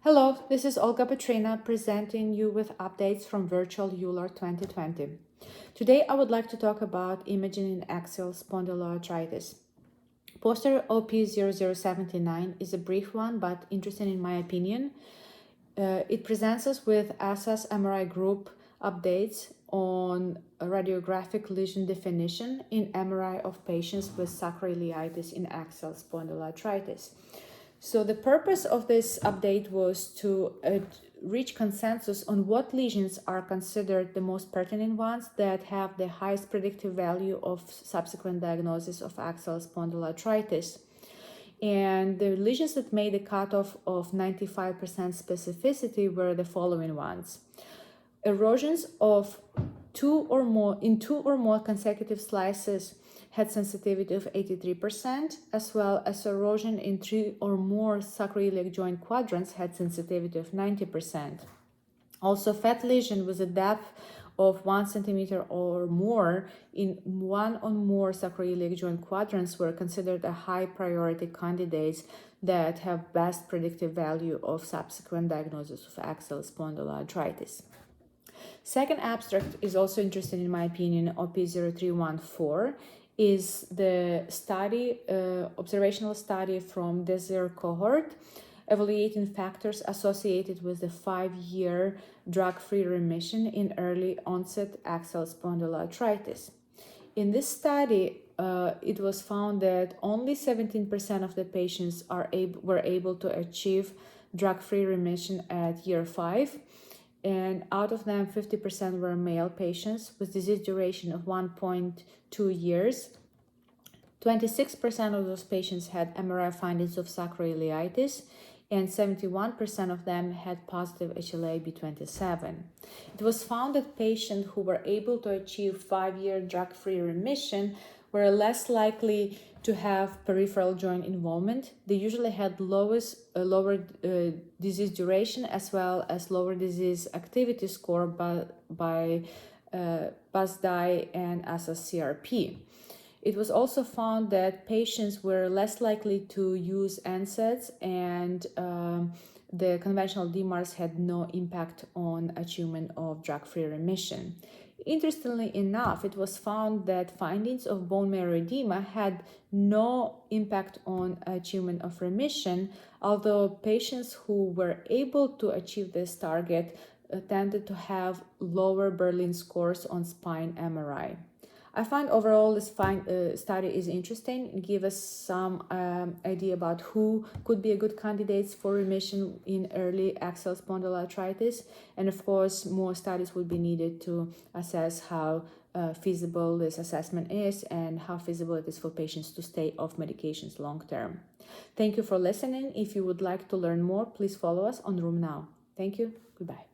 Hello, this is Olga Petryna presenting you with updates from Virtual EULAR 2020. Today I would like to talk about imaging in axial spondyloarthritis. Poster OP0079 is a brief one but interesting in my opinion. It presents us with ASA's MRI group updates on radiographic lesion definition in MRI of patients with sacroiliitis in axial spondyloarthritis. So the purpose of this update was to reach consensus on what lesions are considered the most pertinent ones that have the highest predictive value of subsequent diagnosis of axial spondyloarthritis. And the lesions that made a cutoff of 95% specificity were the following ones. Erosions of two or more consecutive slices had sensitivity of 83%, as well as erosion in 3 or more sacroiliac joint quadrants had sensitivity of 90%. Also, fat lesion with a depth of 1 centimeter or more in 1 or more sacroiliac joint quadrants were considered a high priority candidates that have best predictive value of subsequent diagnosis of axial spondyloarthritis. Second abstract is also interesting in my opinion. OP0314 is the study, observational study from DESIR cohort evaluating factors associated with the 5-year drug-free remission in early onset axial spondyloarthritis. In this study, it was found that only 17% of the patients were able to achieve drug-free remission at year 5. And out of them, 50% were male patients with disease duration of 1.2 years. 26% of those patients had MRI findings of sacroiliitis, and 71% of them had positive HLA-B27. It was found that patients who were able to achieve 5-year drug-free remission were less likely to have peripheral joint involvement. They usually had lower disease duration as well as lower disease activity score by BASDAI and ASA-CRP. It was also found that patients were less likely to use NSAIDs, and the conventional DMARDs had no impact on achievement of drug-free remission. Interestingly enough, it was found that findings of bone marrow edema had no impact on achievement of remission, although patients who were able to achieve this target tended to have lower Berlin scores on spine MRI. I find overall this study is interesting. It gives us some idea about who could be a good candidates for remission in early axial spondyloarthritis, and of course more studies would be needed to assess how feasible this assessment is and how feasible it is for patients to stay off medications long term. Thank you for listening. If you would like to learn more, please follow us on Room Now. Thank you. Goodbye.